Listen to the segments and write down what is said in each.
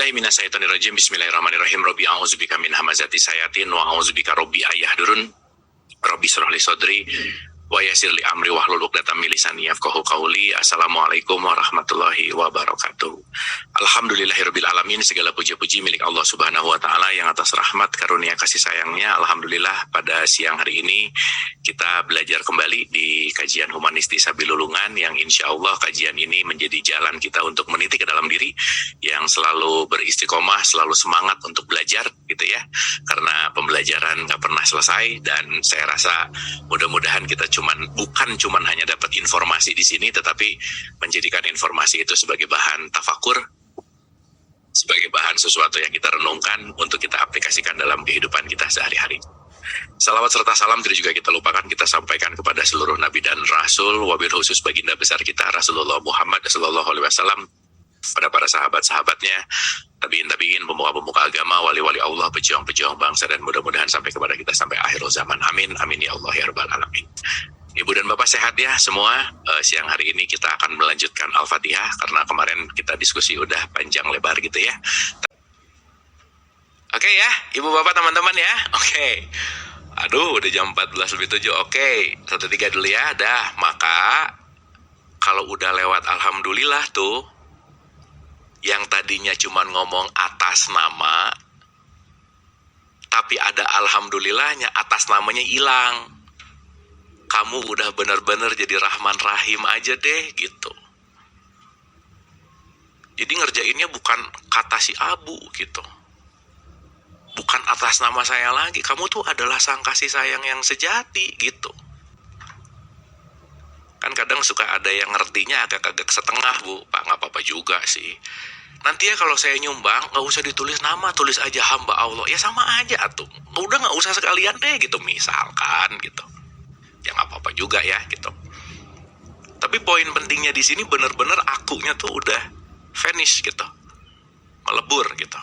billahi minasyaitonirrajim. Bismillahirrahmanirrahim. Rabbi a'udzubika min hamazati sayatin wa a'udzubika rabbi ayahdurun. Rabbi shrah li sadri wa yassir li amri wahlul 'uqdatam min lisani yafqahu qawli. Assalamualaikum warahmatullahi wabarakatuh. Alhamdulillahirabbil alamin. Segala puji-puji milik Allah Subhanahu wa taala yang atas rahmat karunia kasih sayangnya. Alhamdulillah pada siang hari ini kita belajar kembali di kajian Humanisti Sabilulungan yang insya Allah kajian ini menjadi jalan kita untuk meniti ke dalam diri yang selalu beristiqomah, selalu semangat untuk belajar gitu ya. Karena pembelajaran gak pernah selesai dan saya rasa mudah-mudahan kita bukan cuman hanya dapat informasi di sini, tetapi menjadikan informasi itu sebagai bahan tafakur, sebagai bahan sesuatu yang kita renungkan untuk kita aplikasikan dalam kehidupan kita sehari-hari. Salawat serta salam tidak juga kita lupakan kita sampaikan kepada seluruh nabi dan rasul, wabil khusus baginda besar kita Rasulullah Muhammad sallallahu alaihi wasallam, pada para sahabat-sahabatnya, tabiin, pemuka-pemuka agama, wali-wali Allah, pejuang-pejuang bangsa, dan mudah-mudahan sampai kepada kita sampai akhir zaman. Amin, amin ya Allah ya rabbal alamin. Ibu dan Bapak sehat ya semua. Siang hari ini kita akan melanjutkan Al-Fatihah karena kemarin kita diskusi udah panjang lebar gitu ya. Oke ya, Ibu Bapak teman-teman ya. Oke. Aduh, udah jam 14:07. Oke, 1-3 dulu ya. Dah, maka kalau udah lewat alhamdulillah tuh, yang tadinya cuma ngomong atas nama, tapi ada alhamdulillahnya, atas namanya hilang. Kamu udah benar-benar jadi Rahman Rahim aja deh gitu. Jadi ngerjainnya bukan kata si Abu gitu. Bukan atas nama saya lagi. Kamu tuh adalah sang kasih sayang yang sejati gitu. Kan kadang suka ada yang ngertinya agak-agak setengah, Bu. Pak, gak apa-apa juga sih. Nanti ya kalau saya nyumbang, gak usah ditulis nama, tulis aja hamba Allah. Ya sama aja tuh. Udah gak usah sekalian deh gitu, misalkan gitu. Ya gak apa-apa juga ya gitu. Tapi poin pentingnya di sini bener-bener akunya tuh udah vanish gitu. Melebur gitu.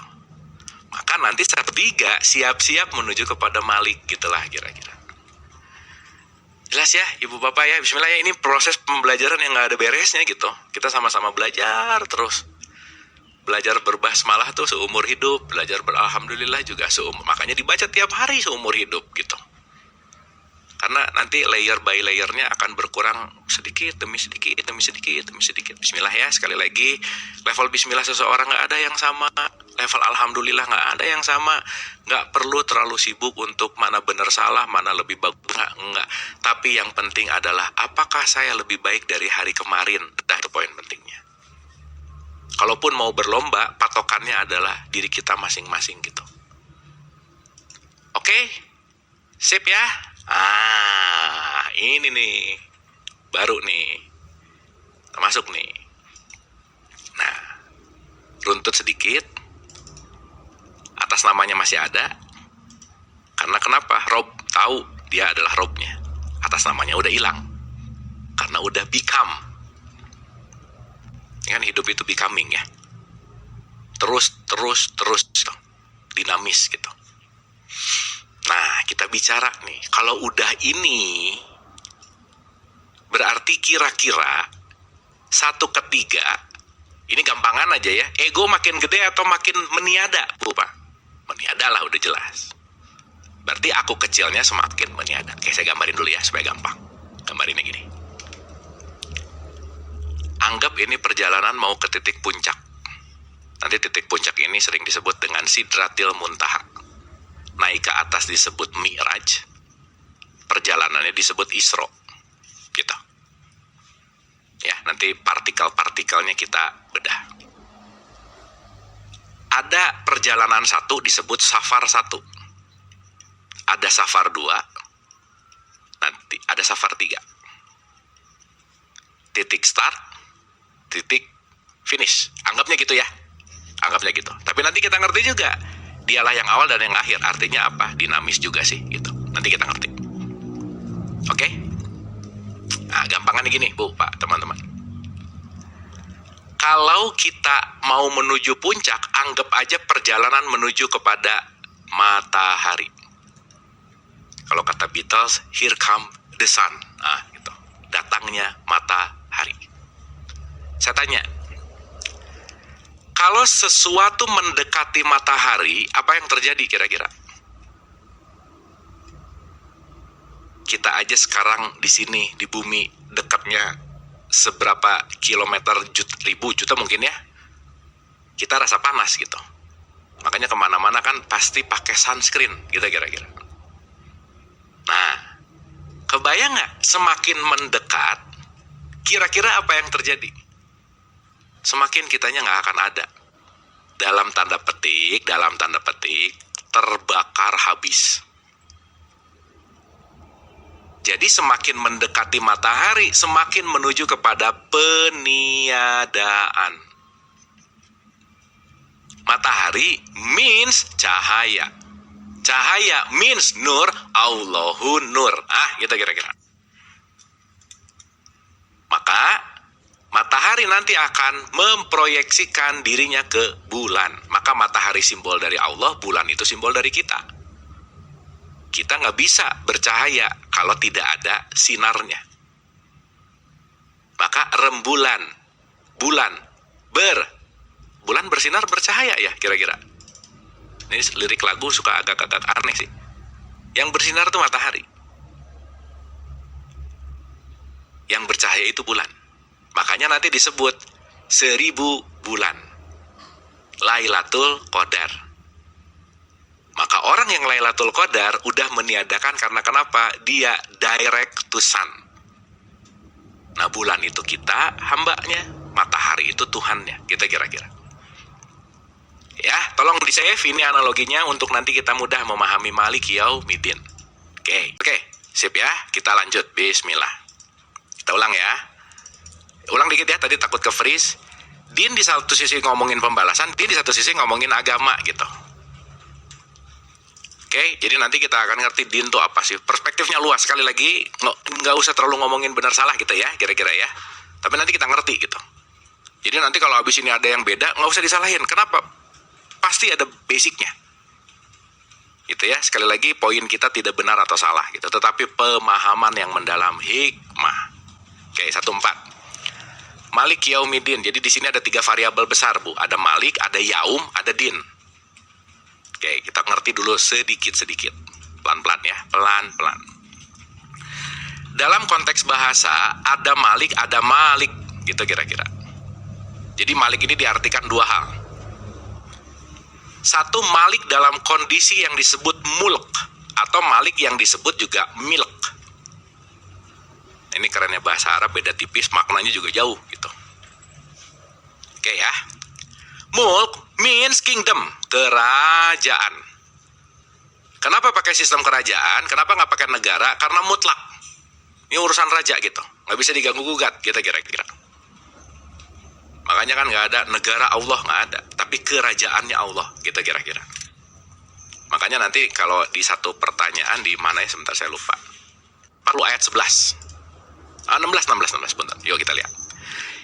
Maka nanti 1-3 siap-siap menuju kepada Malik gitulah kira-kira. Jelas ya Ibu Bapak ya. Bismillah ya, ini proses pembelajaran yang gak ada beresnya gitu. Kita sama-sama belajar terus. Belajar berbasmalah tuh seumur hidup, belajar beralhamdulillah juga seumur. Makanya dibaca tiap hari seumur hidup gitu. Karena nanti layer by layernya akan berkurang sedikit demi sedikit demi sedikit demi sedikit. Bismillah ya, sekali lagi level bismillah seseorang gak ada yang sama, level alhamdulillah gak ada yang sama. Gak perlu terlalu sibuk untuk mana benar salah, mana lebih bagus, enggak. Tapi yang penting adalah apakah saya lebih baik dari hari kemarin. Nah, itu poin pentingnya. Kalaupun mau berlomba, patokannya adalah diri kita masing-masing gitu. Oke? Sip ya? Ini nih. Baru nih. Termasuk nih. Nah, runtut sedikit. Atas namanya masih ada. Karena kenapa? Rob tahu dia adalah Robnya. Atas namanya udah hilang. Karena udah become. Kan hidup itu becoming ya. Terus dinamis gitu. Nah, kita bicara nih, kalau udah ini berarti kira-kira 1/3. Ini gampangan aja ya. Ego makin gede atau makin meniada, Bu Pak? Meniada lah, udah jelas. Berarti aku kecilnya semakin meniada. Oke, saya gambarin dulu ya supaya gampang. Gambarinnya gini. Anggap ini perjalanan mau ke titik puncak. Nanti titik puncak ini sering disebut dengan Sidratil Muntaha. Naik ke atas disebut Mi'raj. Perjalanannya disebut Isra. Gitu. Ya, nanti partikel-partikelnya kita bedah. Ada perjalanan 1 disebut Safar 1. Ada Safar 2. Nanti ada Safar 3. Titik start, titik finish. Anggapnya gitu ya. Anggapnya gitu. Tapi nanti kita ngerti juga. Dialah yang awal dan yang akhir. Artinya apa? Dinamis juga sih gitu. Nanti kita ngerti. Oke? Nah, gampangannya gini, Bu, Pak, teman-teman. Kalau kita mau menuju puncak, anggap aja perjalanan menuju kepada matahari. Kalau kata Beatles, here come the sun. Nah, gitu. Datangnya matahari. Saya tanya, Kalau sesuatu mendekati matahari, apa yang terjadi kira-kira? Kita aja sekarang di sini, di bumi, dekatnya seberapa kilometer, ribu juta mungkin ya, kita rasa panas gitu. Makanya kemana-mana kan pasti pakai sunscreen gitu kira-kira. Nah, kebayang nggak semakin mendekat, kira-kira apa yang terjadi? Semakin kitanya nggak akan ada. Dalam tanda petik, terbakar habis. Jadi semakin mendekati matahari, semakin menuju kepada peniadaan. Matahari means cahaya. Cahaya means nur, Allahu nur. Gitu kira-kira. Maka matahari nanti akan memproyeksikan dirinya ke bulan. Maka matahari simbol dari Allah, bulan itu simbol dari kita. Kita nggak bisa bercahaya kalau tidak ada sinarnya. Maka rembulan, bulan bersinar bercahaya ya kira-kira. Ini lirik lagu suka agak-agak aneh sih. Yang bersinar itu matahari. Yang bercahaya itu bulan. Makanya nanti disebut 1000 bulan. Lailatul Qadar. Maka orang yang Lailatul Qadar udah meniadakan karena kenapa? Dia direct to sun. Nah, bulan itu kita hambanya, matahari itu Tuhannya, kita kira-kira. Ya, tolong di-save ini analoginya untuk nanti kita mudah memahami Malik Yaumiddin. Oke, sip ya, kita lanjut. Bismillah. Kita ulang ya. Ulang dikit ya, tadi takut ke-freeze. Din di satu sisi ngomongin pembalasan, Din di satu sisi ngomongin agama gitu. Oke, jadi nanti kita akan ngerti din itu apa sih. Perspektifnya luas, sekali lagi nggak usah terlalu ngomongin benar salah gitu ya, kira-kira ya. Tapi nanti kita ngerti gitu. Jadi nanti kalau habis ini ada yang beda, nggak usah disalahin. Kenapa? Pasti ada basicnya. Gitu ya, sekali lagi poin kita tidak benar atau salah gitu. Tetapi pemahaman yang mendalam, hikmah. Oke, 14. Malik Yaumiddin. Jadi di sini ada 3 variabel besar, Bu. Ada Malik, ada Yaum, ada Din. Oke, kita ngerti dulu sedikit-sedikit. Pelan-pelan ya, pelan-pelan. Dalam konteks bahasa, ada Malik, ada Malik. Gitu kira-kira. Jadi Malik ini diartikan 2 hal. Satu, Malik dalam kondisi yang disebut mulk. Atau Malik yang disebut juga milk. Ini kerennya bahasa Arab, beda tipis, maknanya juga jauh gitu. Oke ya. Mulk means kingdom, kerajaan. Kenapa pakai sistem kerajaan? Kenapa nggak pakai negara? Karena mutlak. Ini urusan raja gitu, nggak bisa diganggu gugat, kita kira-kira. Makanya kan nggak ada negara Allah, nggak ada, tapi kerajaannya Allah, kita kira-kira. Makanya nanti kalau di satu pertanyaan di mana ya, sebentar saya lupa. Perlu ayat 11. 16, bentar. Yuk kita lihat.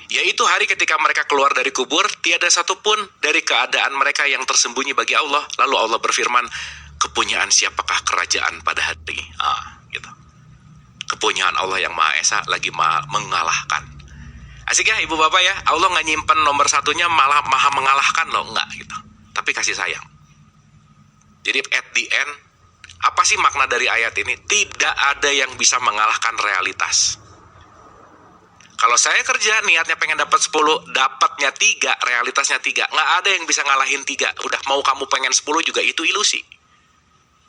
Yaitu hari ketika mereka keluar dari kubur, tiada satupun dari keadaan mereka yang tersembunyi bagi Allah. Lalu Allah berfirman, kepunyaan siapakah kerajaan pada hari ini? Gitu. Kepunyaan Allah yang Maha Esa lagi mengalahkan. Asik ya ibu bapak ya, Allah nggak nyimpen nomor satunya malah maha mengalahkan loh, enggak gitu. Tapi kasih sayang. Jadi at the end, apa sih makna dari ayat ini? Tidak ada yang bisa mengalahkan realitas. Kalau saya kerja niatnya pengen dapat 10, dapatnya 3, realitasnya 3. Nggak ada yang bisa ngalahin 3. Udah mau kamu pengen 10 juga itu ilusi.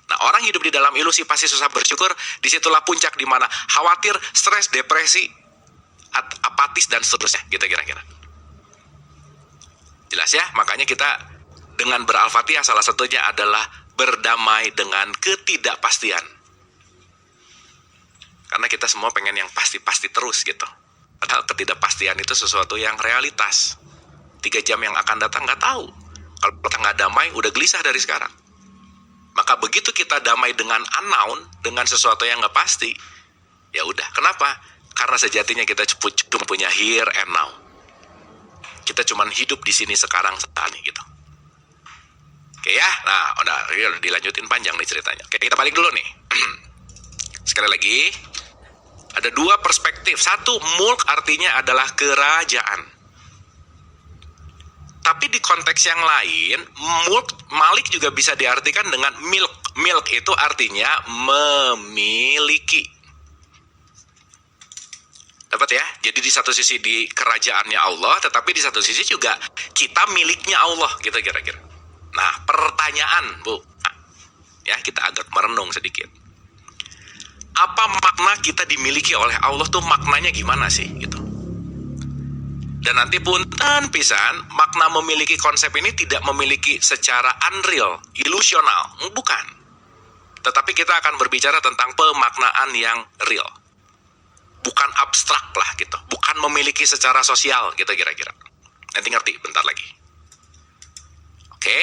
Nah, orang hidup di dalam ilusi pasti susah bersyukur. Disitulah puncak di mana khawatir, stres, depresi, apatis dan seterusnya. Gitu kira-kira. Jelas ya? Makanya kita dengan ber-Al-Fatihah salah satunya adalah berdamai dengan ketidakpastian. Karena kita semua pengen yang pasti-pasti terus gitu. Padahal ketidakpastian itu sesuatu yang realitas. 3 jam yang akan datang nggak tahu. Kalau kita nggak damai, udah gelisah dari sekarang. Maka begitu kita damai dengan unknown, dengan sesuatu yang nggak pasti, ya udah. Kenapa? Karena sejatinya kita cuma punya here and now. Kita cuma hidup di sini sekarang saat ini gitu. Oke ya, nah udah dilanjutin panjang nih ceritanya. Oke, kita balik dulu nih. Sekali lagi. Ada 2 perspektif. 1, mulk artinya adalah kerajaan. Tapi Tetapi di konteks yang lain, malik juga bisa diartikan dengan milk. Milk itu artinya memiliki. Dapat ya? Jadi di satu sisi di kerajaannya Allah, tetapi di satu sisi juga kita miliknya Allah, gitu kira-kira. Nah, pertanyaan, Bu. Nah, ya, kita agak merenung sedikit. Apa makna kita dimiliki oleh Allah tuh maknanya gimana sih, gitu. Dan nanti punten pisan, makna memiliki konsep ini tidak memiliki secara unreal, ilusional, bukan. Tetapi kita akan berbicara tentang pemaknaan yang real. Bukan abstrak lah gitu, bukan memiliki secara sosial gitu kira-kira. Nanti ngerti bentar lagi. Oke?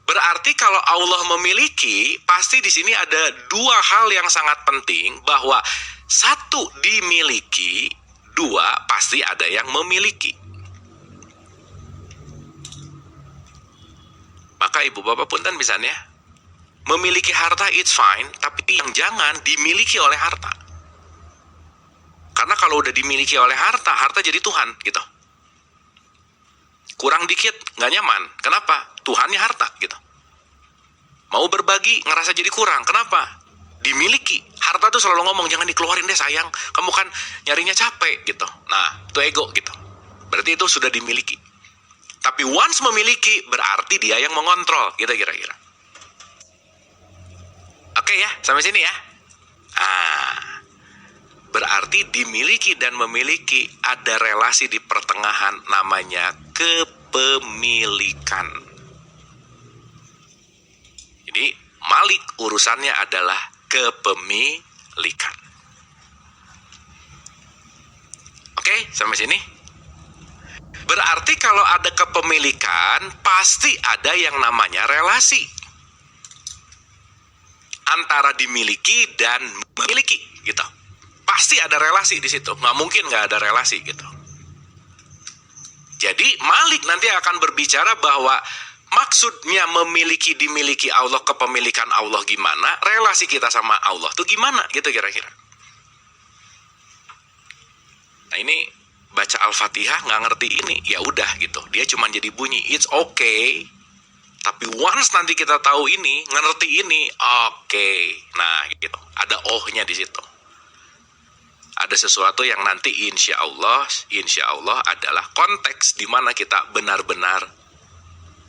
Berarti kalau Allah memiliki, pasti di sini ada dua hal yang sangat penting, bahwa satu dimiliki, dua pasti ada yang memiliki. Maka ibu bapak punten misalnya, memiliki harta it's fine, tapi yang jangan dimiliki oleh harta. Karena kalau udah dimiliki oleh harta, harta jadi Tuhan, gitu. Kurang dikit, nggak nyaman. Kenapa? Tuhannya harta, gitu. Mau berbagi, ngerasa jadi kurang. Kenapa? Dimiliki. Harta tuh selalu ngomong, jangan dikeluarin deh sayang. Kamu kan nyarinya capek, gitu. Nah, itu ego, gitu. Berarti itu sudah dimiliki. Tapi once memiliki, berarti dia yang mengontrol, gitu kira-kira. Oke ya, sampai sini ya. Berarti dimiliki dan memiliki ada relasi di pertengahan, namanya kepemilikan. Jadi malik urusannya adalah kepemilikan. Oke, sampai sini. Berarti kalau ada kepemilikan, pasti ada yang namanya relasi antara dimiliki dan memiliki, gitu. Pasti ada relasi di situ, nggak mungkin nggak ada relasi gitu. Jadi malik nanti akan berbicara bahwa maksudnya memiliki, dimiliki Allah, kepemilikan Allah gimana, relasi kita sama Allah tuh gimana gitu kira-kira. Nah ini baca Al-Fatihah nggak ngerti ini, ya udah gitu, dia cuma jadi bunyi, it's okay. Tapi once nanti kita tahu ini, ngerti ini, oke. Nah gitu, ada ohnya di situ. Ada sesuatu yang nanti insya Allah adalah konteks di mana kita benar-benar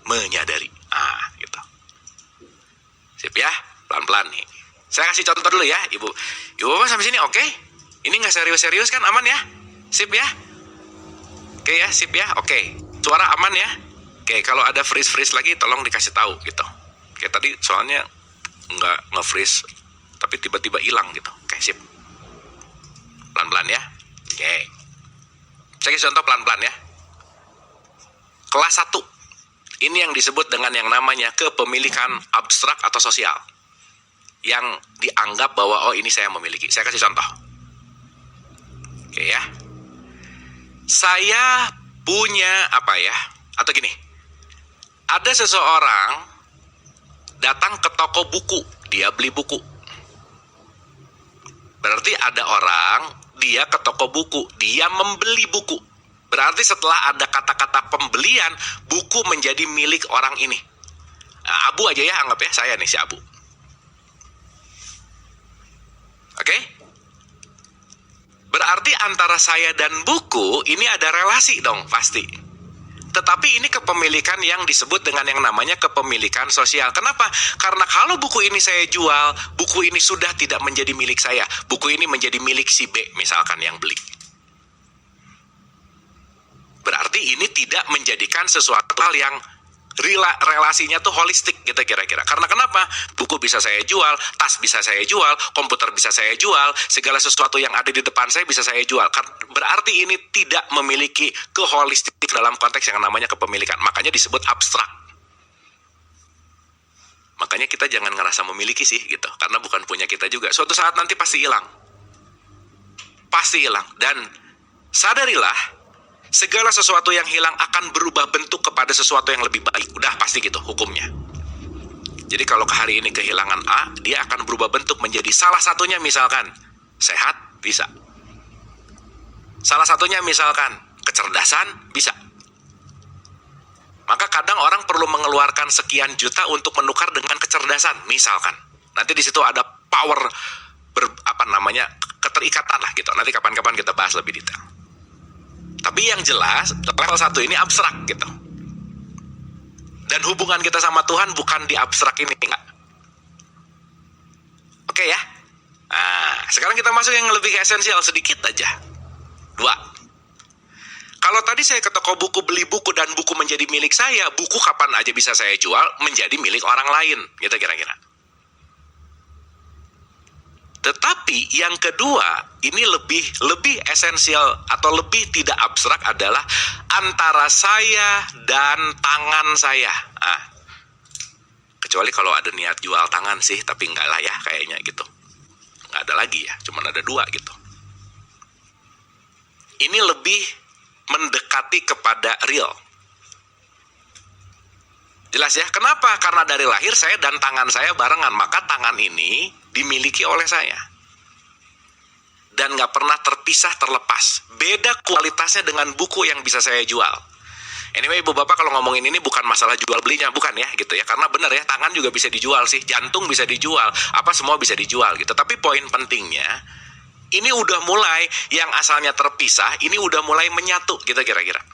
menyadari. Gitu. Sip ya, pelan-pelan nih. Saya kasih contoh dulu ya, Ibu Bapak sampai sini oke? Ini nggak serius-serius kan, aman ya? Sip ya? Oke ya, sip ya, oke. Suara aman ya? Oke, kalau ada freeze lagi tolong dikasih tahu gitu. Kayak tadi soalnya nggak nge-freeze, tapi tiba-tiba hilang gitu. Oke, sip. Pelan-pelan ya. Oke. Saya kasih contoh pelan-pelan ya. Kelas 1. Ini yang disebut dengan yang namanya kepemilikan abstrak atau sosial. Yang dianggap bahwa oh ini saya memiliki. Saya kasih contoh. Oke ya. Saya punya apa ya? Atau gini. Ada seseorang datang ke toko buku. Dia beli buku. Berarti ada orang, dia ke toko buku, dia membeli buku. Berarti setelah ada kata-kata pembelian, buku menjadi milik orang ini. Nah, Abu aja ya, anggap ya, saya nih si Abu. Oke? Berarti antara saya dan buku, ini ada relasi dong, pasti. Tetapi ini kepemilikan yang disebut dengan yang namanya kepemilikan sosial. Kenapa? Karena kalau buku ini saya jual, buku ini sudah tidak menjadi milik saya. Buku ini menjadi milik si B, misalkan yang beli. Berarti ini tidak menjadikan sesuatu hal yang relasinya tuh holistik gitu kira-kira. Karena kenapa? Buku bisa saya jual, tas bisa saya jual, komputer bisa saya jual, segala sesuatu yang ada di depan saya bisa saya jual. Berarti ini tidak memiliki keholistik dalam konteks yang namanya kepemilikan. Makanya disebut abstrak. Makanya kita jangan ngerasa memiliki sih gitu, karena bukan punya kita juga. Suatu saat nanti pasti hilang. Pasti hilang. Dan sadarilah, segala sesuatu yang hilang akan berubah bentuk kepada sesuatu yang lebih baik. Udah pasti gitu hukumnya. Jadi kalau hari ini kehilangan A, dia akan berubah bentuk menjadi salah satunya misalkan sehat, bisa. Salah satunya misalkan kecerdasan, bisa. Maka kadang orang perlu mengeluarkan sekian juta untuk menukar dengan kecerdasan, misalkan. Nanti di situ ada power keterikatan lah gitu. Nanti kapan-kapan kita bahas lebih detail. Tapi yang jelas level 1 ini abstrak gitu. Dan hubungan kita sama Tuhan bukan di abstrak ini, enggak. Oke ya. Nah, sekarang kita masuk yang lebih esensial sedikit aja. 2. Kalau tadi saya ke toko buku beli buku dan buku menjadi milik saya, buku kapan aja bisa saya jual menjadi milik orang lain, gitu kira-kira. Tetapi yang kedua, ini lebih esensial atau lebih tidak abstrak adalah antara saya dan tangan saya. Nah, kecuali kalau ada niat jual tangan sih, tapi enggak lah ya kayaknya gitu. Enggak ada lagi ya, cuman ada 2 gitu. Ini lebih mendekati kepada real. Jelas ya, kenapa? Karena dari lahir saya dan tangan saya barengan, maka tangan ini dimiliki oleh saya. Dan gak pernah terpisah, terlepas. Beda kualitasnya dengan buku yang bisa saya jual. Anyway, ibu bapak kalau ngomongin ini bukan masalah jual belinya, bukan ya gitu ya. Karena benar ya, tangan juga bisa dijual sih, jantung bisa dijual, apa semua bisa dijual gitu. Tapi poin pentingnya, ini udah mulai yang asalnya terpisah, ini udah mulai menyatu gitu kira-kira.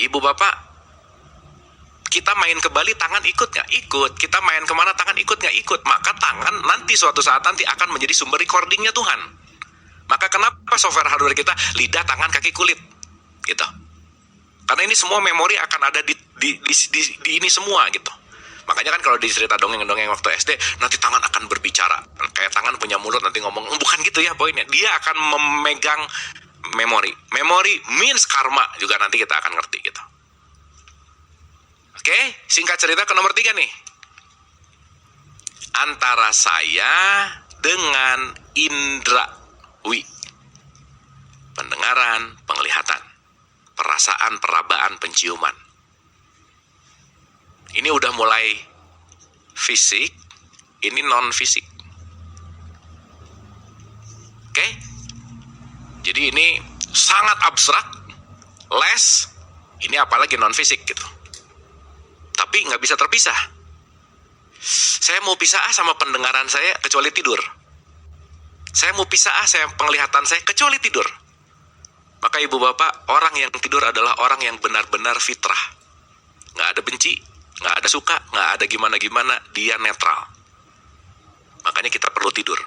Ibu bapak, kita main ke Bali, tangan ikut nggak? Ikut. Kita main kemana, tangan ikut nggak? Ikut. Maka tangan nanti suatu saat nanti akan menjadi sumber recordingnya Tuhan. Maka kenapa software hardware kita lidah, tangan, kaki, kulit? Gitu. Karena ini semua memori akan ada di ini semua gitu. Makanya kan kalau di cerita dongeng-dongeng waktu SD, nanti tangan akan berbicara. Kayak tangan punya mulut nanti ngomong. Bukan gitu ya poinnya. Dia akan memegang memori. Memori means karma juga nanti kita akan ngerti gitu. Oke, singkat cerita ke nomor 3 nih. Antara saya dengan indrawi. Pendengaran, penglihatan, perasaan, perabaan, penciuman. Ini udah mulai fisik, ini non-fisik. Oke? Jadi ini sangat abstrak, ini apalagi non-fisik gitu. Tapi nggak bisa terpisah. Saya mau pisah sama pendengaran saya kecuali tidur. Saya mau pisah sama penglihatan saya kecuali tidur. Maka ibu bapak, orang yang tidur adalah orang yang benar-benar fitrah. Nggak ada benci, nggak ada suka, nggak ada gimana-gimana, dia netral. Makanya kita perlu tidur.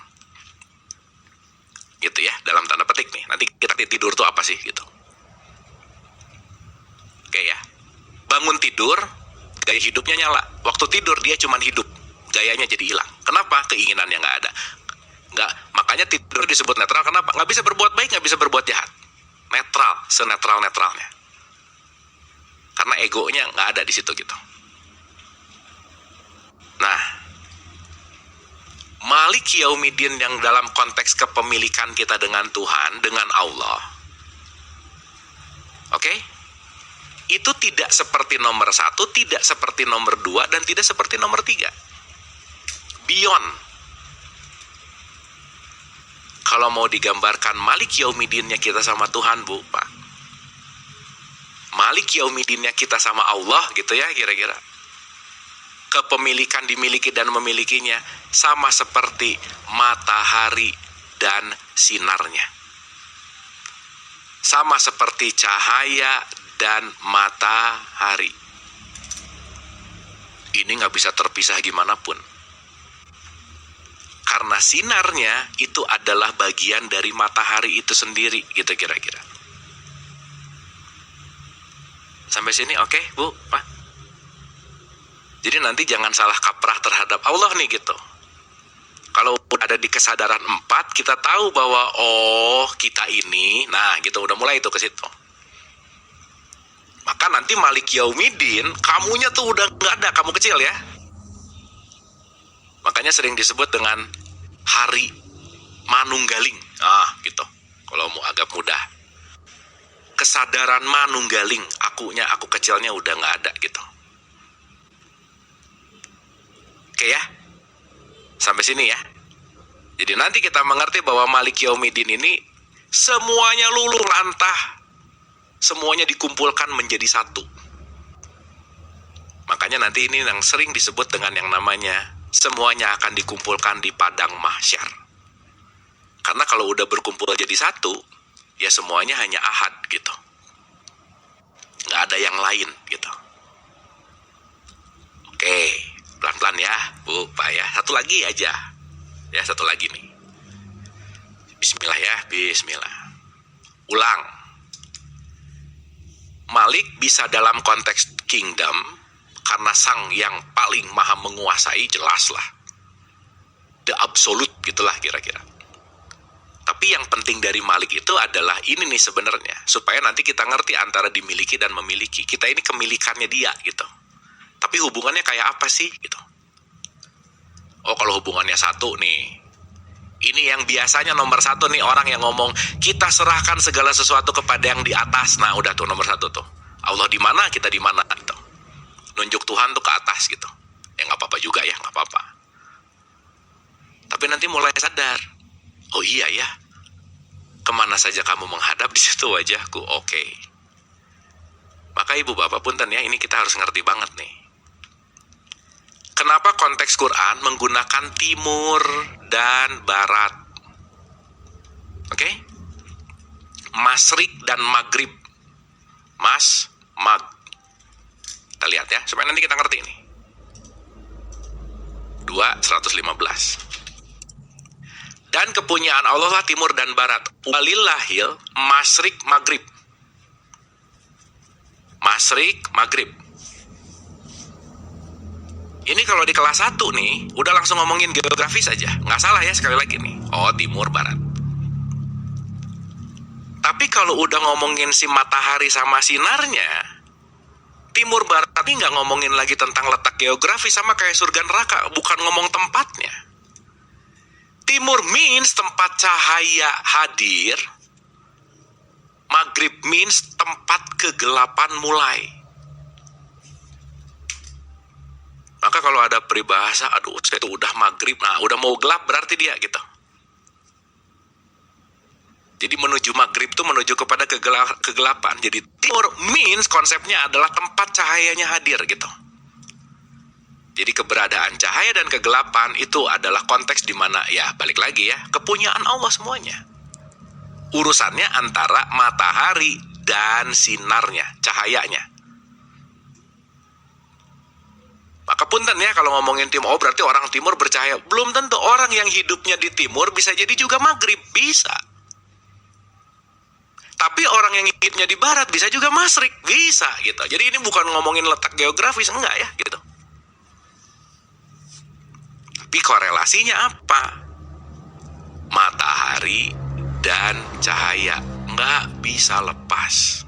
Gitu ya, dalam tanda petik nih. Nanti kita tidur tuh apa sih gitu. Oke ya. Bangun tidur, gaya hidupnya nyala. Waktu tidur dia cuma hidup, gayanya jadi hilang. Kenapa? Keinginannya nggak ada. Makanya tidur disebut netral. Kenapa? Nggak bisa berbuat baik, nggak bisa berbuat jahat. Netral, senetral-netralnya. Karena egonya nggak ada di situ gitu. Nah, Malik Yaumiddin yang dalam konteks kepemilikan kita dengan Tuhan, dengan Allah. Oke? Itu tidak seperti nomor 1, tidak seperti nomor 2, dan tidak seperti nomor 3. Beyond. Kalau mau digambarkan Malik Yaumiddinnya kita sama Tuhan, Bu, Pak. Malik Yaumiddinnya kita sama Allah gitu ya kira-kira. Kepemilikan dimiliki dan memilikinya sama seperti matahari dan sinarnya. Sama seperti cahaya dan matahari. Ini gak bisa terpisah gimana pun. Karena sinarnya itu adalah bagian dari matahari itu sendiri, gitu kira-kira. Sampai sini oke, Bu, Pak? Jadi nanti jangan salah kaprah terhadap Allah nih gitu. Kalau ada di kesadaran 4, kita tahu bahwa kita ini, nah gitu udah mulai itu ke situ. Maka nanti Malik Yaumiddin, kamunya tuh udah nggak ada, kamu kecil ya. Makanya sering disebut dengan hari manunggaling. Gitu. Kalau mau agak mudah. Kesadaran manunggaling, aku kecilnya udah nggak ada gitu. Oke ya. Sampai sini ya. Jadi nanti kita mengerti bahwa Malik Yaumiddin ini semuanya luluh lantah. semuanya dikumpulkan menjadi satu. Makanya nanti ini yang sering disebut dengan yang namanya semuanya akan dikumpulkan di padang mahsyar. Karena kalau udah berkumpul jadi satu, ya semuanya hanya ahad gitu. Nggak ada yang lain gitu. Oke, pelan-pelan ya Bu, Pak ya. Satu lagi aja. Ya, satu lagi nih. Bismillah ya, bismillah. Ulang. Malik bisa dalam konteks kingdom karena sang yang paling maha menguasai, jelas lah. The absolute gitulah kira-kira. Tapi yang penting dari Malik itu adalah ini nih sebenarnya, supaya nanti kita ngerti antara dimiliki dan memiliki. Kita ini kemilikannya dia gitu. Tapi hubungannya kayak apa sih gitu. Oh, kalau hubungannya satu nih, ini yang biasanya nomor satu nih orang yang ngomong kita serahkan segala sesuatu kepada yang di atas. Nah udah tuh nomor satu tuh, Allah di mana kita di mana gitu. Nunjuk Tuhan tuh ke atas gitu. Ya nggak apa-apa juga ya, nggak apa-apa. Tapi nanti mulai sadar, oh iya ya, kemana saja kamu menghadap di situ wajahku. Oke. Maka ibu bapak punten ya, ini kita harus ngerti banget nih. Kenapa konteks Quran menggunakan timur dan barat? Oke? Masyrik dan maghrib. Mag. Kita lihat ya, supaya nanti kita ngerti ini. 2:115. Dan kepunyaan Allah lah timur dan barat. Walillahil masyrik maghrib. Masyrik maghrib. Ini kalau di kelas 1 nih, udah langsung ngomongin geografis aja. Nggak salah ya sekali lagi nih. Oh, timur barat. Tapi kalau udah ngomongin si matahari sama sinarnya, timur barat ini nggak ngomongin lagi tentang letak geografis sama kayak surga neraka. Bukan ngomong tempatnya. Timur means tempat cahaya hadir. Maghrib means tempat kegelapan mulai. Maka kalau ada peribahasa, aduh saya itu udah maghrib, nah udah mau gelap berarti dia gitu. Jadi menuju maghrib itu menuju kepada kegelapan. Jadi timur means konsepnya adalah tempat cahayanya hadir gitu. Jadi keberadaan cahaya dan kegelapan itu adalah konteks di mana ya balik lagi ya, kepunyaan Allah semuanya. Urusannya antara matahari dan sinarnya, cahayanya. Maka punten ya kalau ngomongin timur, oh berarti orang timur bercahaya. Belum tentu orang yang hidupnya di timur bisa jadi juga maghrib, bisa. Tapi orang yang hidupnya di barat bisa juga masyrik, bisa gitu. Jadi ini bukan ngomongin letak geografis, enggak ya gitu. Tapi korelasinya apa? Matahari dan cahaya nggak bisa lepas.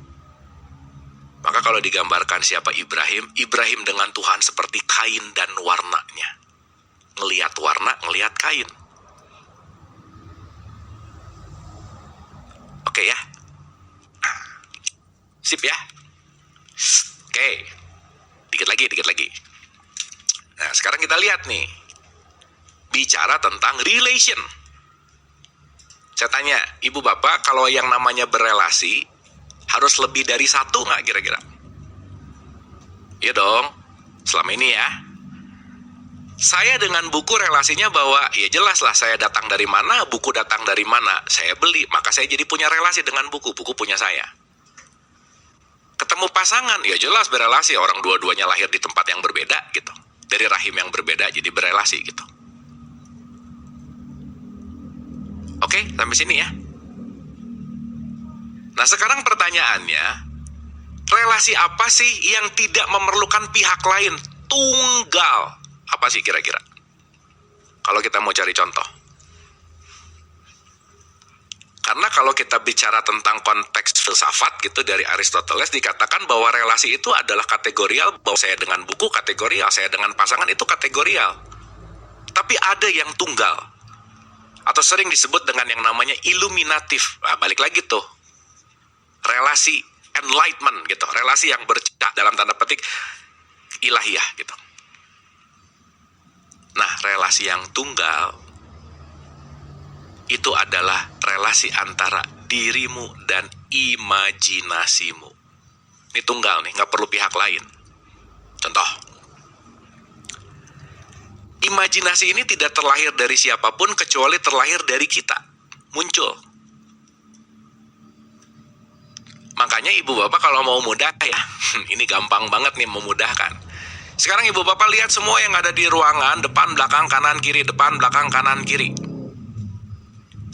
Maka kalau digambarkan siapa Ibrahim, Ibrahim dengan Tuhan seperti kain dan warnanya. Ngelihat warna, ngelihat kain. Oke ya. Sip ya. Oke. Dikit lagi. Nah sekarang kita lihat nih. Bicara tentang relation. Saya tanya, ibu bapak kalau yang namanya berelasi, harus lebih dari satu nggak kira-kira? Iya dong, selama ini ya. Saya dengan buku relasinya bahwa, ya jelas lah saya datang dari mana, buku datang dari mana. Saya beli, maka saya jadi punya relasi dengan buku punya saya. Ketemu pasangan, ya jelas berelasi, orang dua-duanya lahir di tempat yang berbeda gitu. Dari rahim yang berbeda, jadi berelasi gitu. Oke, sampai sini ya. Nah sekarang pertanyaannya, relasi apa sih yang tidak memerlukan pihak lain? Tunggal. Apa sih kira-kira? Kalau kita mau cari contoh. Karena kalau kita bicara tentang konteks filsafat gitu dari Aristoteles, dikatakan bahwa relasi itu adalah kategorial, bahwa saya dengan buku kategorial, saya dengan pasangan itu kategorial. Tapi ada yang tunggal. Atau sering disebut dengan yang namanya iluminatif. Nah, balik lagi tuh. Relasi enlightenment gitu. Relasi yang bercak dalam tanda petik ilahiyah gitu. Nah, relasi yang tunggal itu adalah relasi antara dirimu dan imajinasimu. Ini tunggal nih, nggak perlu pihak lain. Contoh, imajinasi ini tidak terlahir dari siapapun kecuali terlahir dari kita. Muncul. Makanya ibu bapak kalau mau mudah ya, ini gampang banget nih memudahkan. Sekarang ibu bapak lihat semua yang ada di ruangan, depan, belakang, kanan, kiri, depan, belakang, kanan, kiri.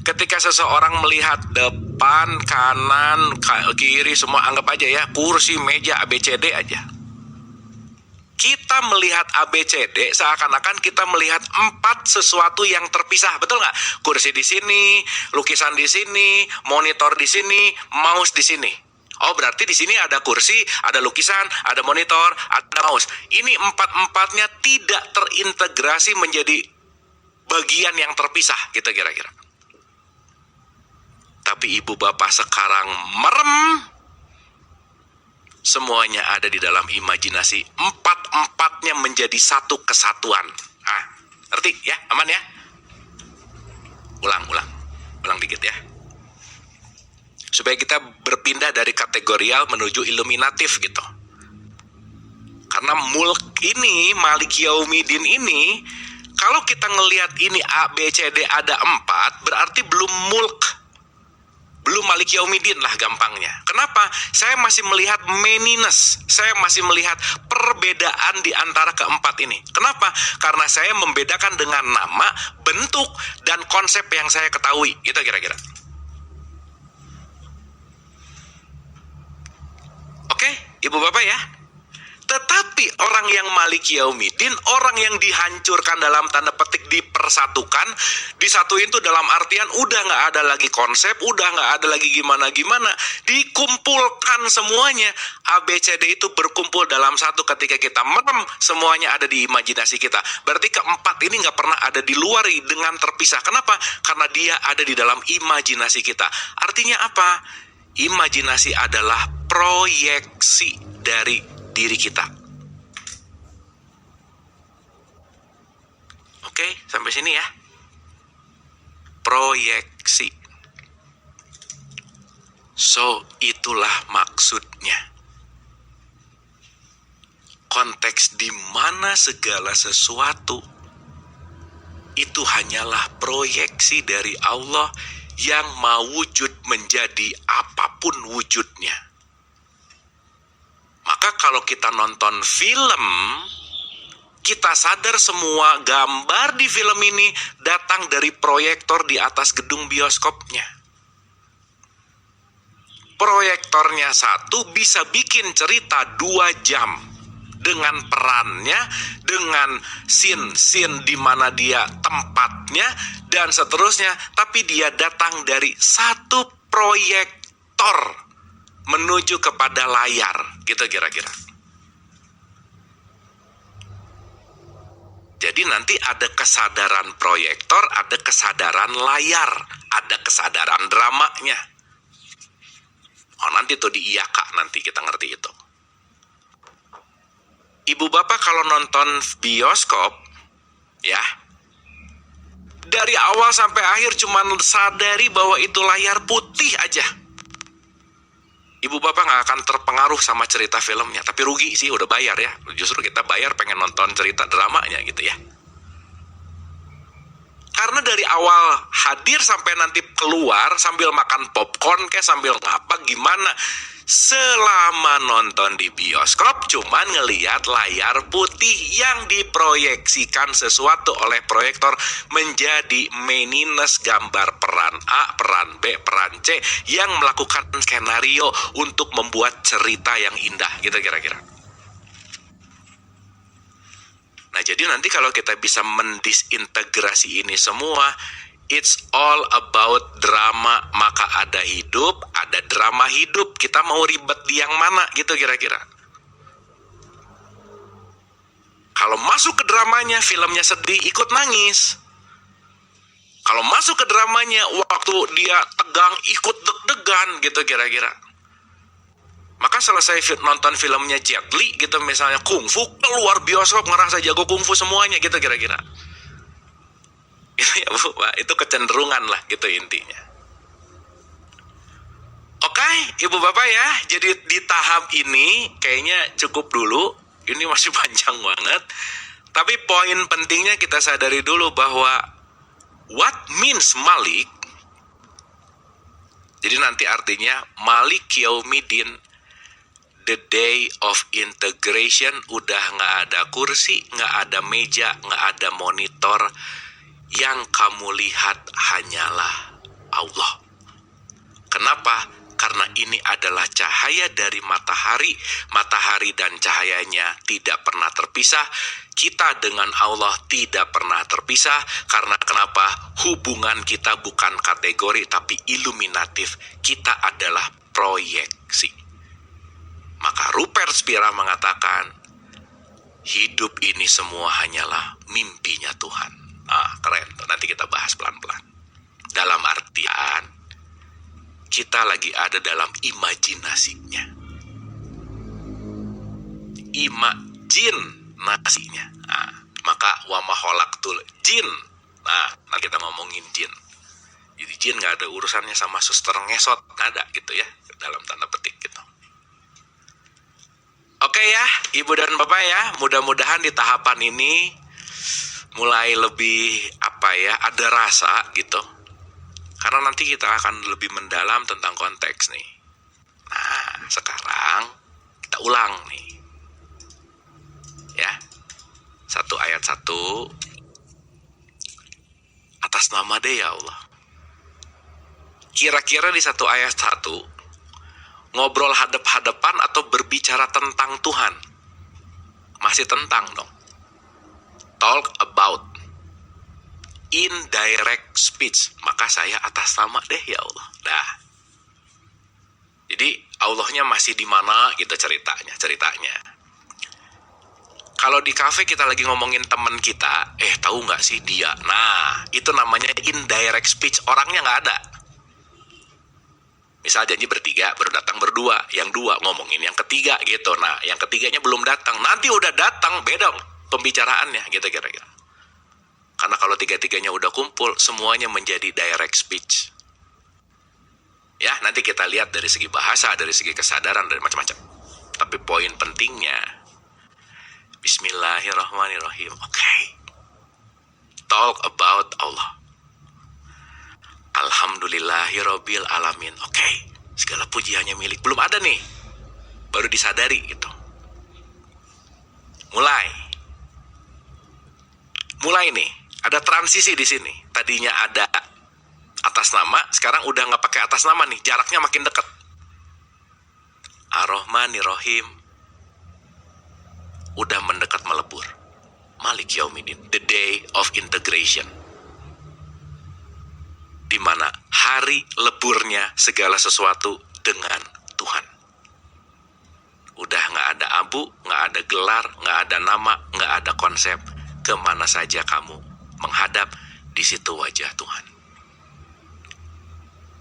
Ketika seseorang melihat depan, kanan, kiri, semua anggap aja ya, kursi, meja, ABCD aja. Kita melihat ABCD seakan-akan kita melihat 4 sesuatu yang terpisah, betul nggak? Kursi di sini, lukisan di sini, monitor di sini, mouse di sini. Oh, berarti di sini ada kursi, ada lukisan, ada monitor, ada mouse. Ini 4-4-nya tidak terintegrasi menjadi bagian yang terpisah, gitu kira-kira. Tapi ibu bapak sekarang merem, semuanya ada di dalam imajinasi. 4-4-nya menjadi satu kesatuan. Ngerti ya? Aman ya? Ulang dikit ya. Supaya kita berpindah dari kategorial menuju iluminatif gitu. Karena mulk ini, Malik Yaumidin ini, kalau kita ngelihat ini A, B, C, D ada 4, berarti belum mulk. Belum Malik Yaumidin lah gampangnya. Kenapa? Saya masih melihat manyness. Saya masih melihat perbedaan di antara keempat ini. Kenapa? Karena saya membedakan dengan nama, bentuk, dan konsep yang saya ketahui. Gitu kira-kira. Oke, ibu bapak ya. Tetapi orang yang Malik Yaumidin, orang yang dihancurkan dalam tanda petik dipersatukan, disatuin tuh dalam artian udah nggak ada lagi konsep, udah nggak ada lagi gimana-gimana, dikumpulkan semuanya. ABCD itu berkumpul dalam satu ketika kita merem, semuanya ada di imajinasi kita. Berarti keempat ini nggak pernah ada di luar dengan terpisah. Kenapa? Karena dia ada di dalam imajinasi kita. Artinya apa? Imajinasi adalah proyeksi dari diri kita. Oke, sampai sini ya. Proyeksi. So, itulah maksudnya. Konteks di mana segala sesuatu itu hanyalah proyeksi dari Allah yang mau wujud menjadi apapun wujudnya. Maka kalau kita nonton film, kita sadar semua gambar di film ini datang dari proyektor di atas gedung bioskopnya. Proyektornya satu bisa bikin cerita 2 jam. Dengan perannya, dengan scene-scene di mana dia tempatnya, dan seterusnya. Tapi dia datang dari satu proyektor menuju kepada layar, gitu kira-kira. Jadi nanti ada kesadaran proyektor, ada kesadaran layar, ada kesadaran dramanya. Oh, nanti tuh di IAK nanti kita ngerti itu. Ibu bapak kalau nonton bioskop, ya, dari awal sampai akhir cuman sadari bahwa itu layar putih aja. Ibu bapak gak akan terpengaruh sama cerita filmnya, tapi rugi sih, udah bayar ya. Justru kita bayar pengen nonton cerita dramanya gitu ya. Karena dari awal hadir sampai nanti keluar sambil makan popcorn kayak sambil apa gimana, selama nonton di bioskop cuman ngelihat layar putih yang diproyeksikan sesuatu oleh proyektor menjadi manyness gambar peran A, peran B, peran C yang melakukan skenario untuk membuat cerita yang indah gitu kira-kira. Nah, jadi nanti kalau kita bisa mendisintegrasi ini semua, it's all about drama, maka ada hidup, ada drama hidup. Kita mau ribet di yang mana gitu kira-kira. Kalau masuk ke dramanya, filmnya sedih, ikut nangis. Kalau masuk ke dramanya, waktu dia tegang, ikut deg-degan gitu kira-kira. Maka selesai nonton filmnya Jet Li gitu misalnya kungfu, keluar bioskop ngerasa jago kungfu semuanya gitu kira-kira. Itu ya Bu, Pak, itu kecenderungan lah gitu intinya. Oke, Ibu Bapak ya, jadi di tahap ini kayaknya cukup dulu. Ini masih panjang banget. Tapi poin pentingnya kita sadari dulu bahwa what means Malik. Jadi nanti artinya Malik Yaumiddin, the day of integration, udah nggak ada kursi, nggak ada meja, nggak ada monitor. Yang kamu lihat hanyalah Allah. Kenapa? Karena ini adalah cahaya dari matahari. Matahari dan cahayanya tidak pernah terpisah. Kita dengan Allah tidak pernah terpisah. Karena kenapa? Hubungan kita bukan kategori tapi iluminatif. Kita adalah proyeksi. Maka Rupert Spira mengatakan, hidup ini semua hanyalah mimpinya Tuhan. Keren tuh. Nanti kita bahas pelan-pelan. Dalam artian, kita lagi ada dalam imajinasinya. Imajinasinya. Maka wa ma khalaqtul jin. Nanti kita ngomongin jin. Jadi jin gak ada urusannya sama suster ngesot. Gak ada gitu ya. Dalam tanda petik gitu. Oke ya, Ibu dan Bapak ya. Mudah-mudahan di tahapan ini mulai lebih ada rasa gitu. Karena nanti kita akan lebih mendalam tentang konteks nih. Nah, sekarang kita ulang nih. Ya. 1 ayat 1. Atas nama deh ya Allah. Kira-kira di 1 ayat 1 ngobrol hadap-hadapan atau berbicara tentang Tuhan? Masih tentang dong. Talk about indirect speech. Maka saya atas nama deh ya Allah. Jadi Allahnya masih di mana gitu ceritanya. Kalau di kafe kita lagi ngomongin teman kita, tahu nggak sih dia? Nah, itu namanya indirect speech. Orangnya nggak ada. Misal janji bertiga, baru datang berdua. Yang dua ngomongin yang ketiga gitu. Nah, yang ketiganya belum datang. Nanti udah datang, beda pembicaraannya gitu kira-kira. Karena kalau tiga-tiganya udah kumpul, semuanya menjadi direct speech. Ya, nanti kita lihat dari segi bahasa, dari segi kesadaran, dari macam-macam. Tapi poin pentingnya, Bismillahirrahmanirrahim. Talk about Allah. Alhamdulillahirabbil alamin. Segala puji hanya milik. Belum ada nih. Baru disadari gitu. Mulai nih. Ada transisi di sini. Tadinya ada atas nama, sekarang udah nggak pakai atas nama nih. Jaraknya makin dekat. Ar-Rahmanir-Rahim. Udah mendekat melebur. Malik Yaumiddin, the day of integration. Di mana hari leburnya segala sesuatu dengan Tuhan. Udah nggak ada abu, nggak ada gelar, nggak ada nama, nggak ada konsep. Kemana saja kamu menghadap, di situ wajah Tuhan.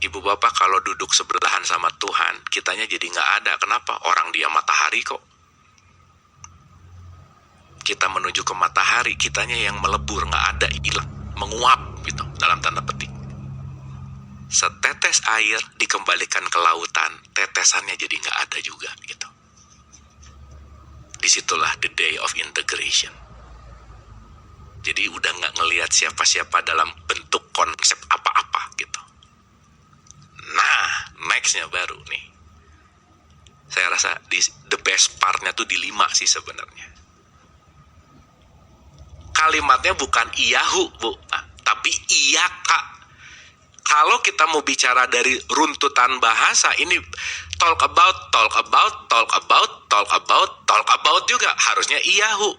Ibu bapak kalau duduk sebelahan sama Tuhan, kitanya jadi nggak ada. Kenapa? Orang dia matahari kok. Kita menuju ke matahari, kitanya yang melebur, nggak ada, hilang, menguap gitu dalam tanda petik. Setetes air dikembalikan ke lautan, tetesannya jadi nggak ada juga gitu. Disitulah the day of integration. Jadi udah nggak ngelihat siapa-siapa dalam bentuk konsep apa-apa gitu. Nah, nextnya baru nih. Saya rasa the best partnya tuh di 5 sih sebenarnya. Kalimatnya bukan iyahu, Bu, tapi iyaka. Kalau kita mau bicara dari runtutan bahasa, ini talk about juga harusnya iyahu.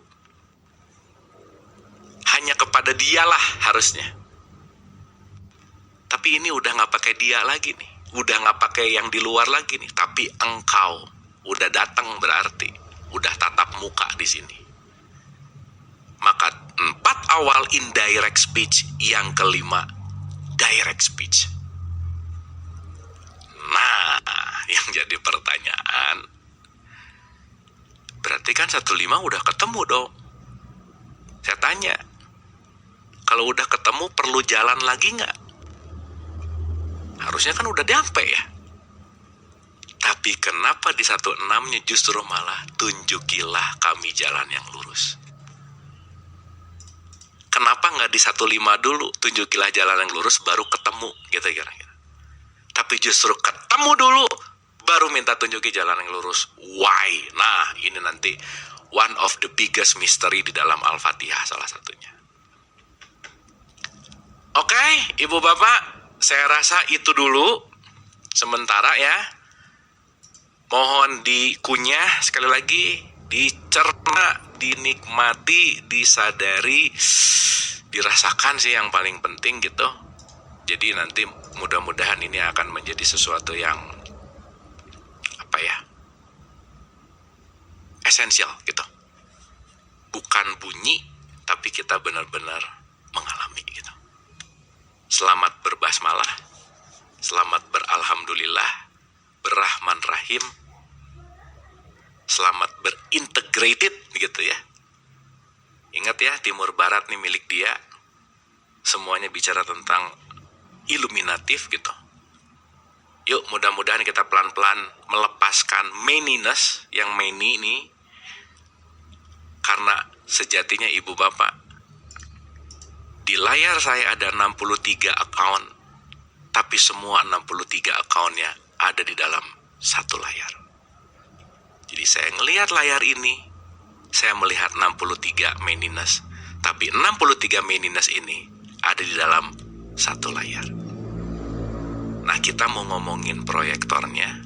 Hanya kepada dialah harusnya. Tapi ini udah nggak pakai dia lagi nih. Udah nggak pakai yang di luar lagi nih. Tapi engkau udah datang berarti. Udah tatap muka di sini. Maka 4 awal indirect speech, yang kelima direct speech. Nah, yang jadi pertanyaan, berarti kan 1.5 udah ketemu dong. Saya tanya, kalau udah ketemu perlu jalan lagi nggak? Harusnya kan udah nyampe ya. Tapi kenapa di 1:6-nya justru malah tunjukilah kami jalan yang lurus? Kenapa nggak di 1:5 dulu, tunjukilah jalan yang lurus baru ketemu gitu kira-kira. Tapi justru ketemu dulu baru minta tunjuki jalan yang lurus. Why? Nah, ini nanti one of the biggest mystery di dalam Al-Fatihah salah satunya. Oke, Ibu Bapak, saya rasa itu dulu sementara ya. Mohon dikunyah sekali lagi, dicerna, dinikmati, disadari, dirasakan sih yang paling penting gitu. Jadi nanti mudah-mudahan ini akan menjadi sesuatu yang esensial gitu. Bukan bunyi, tapi kita benar-benar mengalami gitu. Selamat berbasmalah, selamat beralhamdulillah, berrahman rahim, selamat berintegrated gitu ya. Ingat ya, timur barat nih milik dia. Semuanya bicara tentang iluminatif gitu. Yuk mudah-mudahan kita pelan-pelan melepaskan maniness, yang many ini. Karena sejatinya Ibu Bapak, di layar saya ada 63 account, tapi semua 63 accountnya ada di dalam satu layar. Jadi saya ngelihat layar ini, saya melihat 63 maniness, tapi 63 maniness ini ada di dalam satu layar. Nah, kita mau ngomongin proyektornya,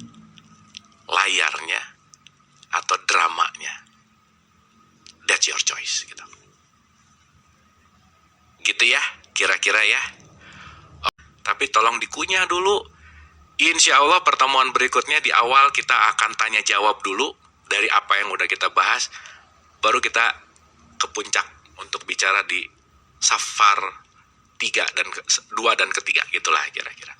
layarnya, atau dramanya. That's your choice gitu. Gitu ya, kira-kira ya. Tapi tolong dikunyah dulu. Insya Allah pertemuan berikutnya di awal kita akan tanya jawab dulu dari apa yang udah kita bahas. Baru kita ke puncak untuk bicara di safar 2 dan ketiga, gitulah kira-kira.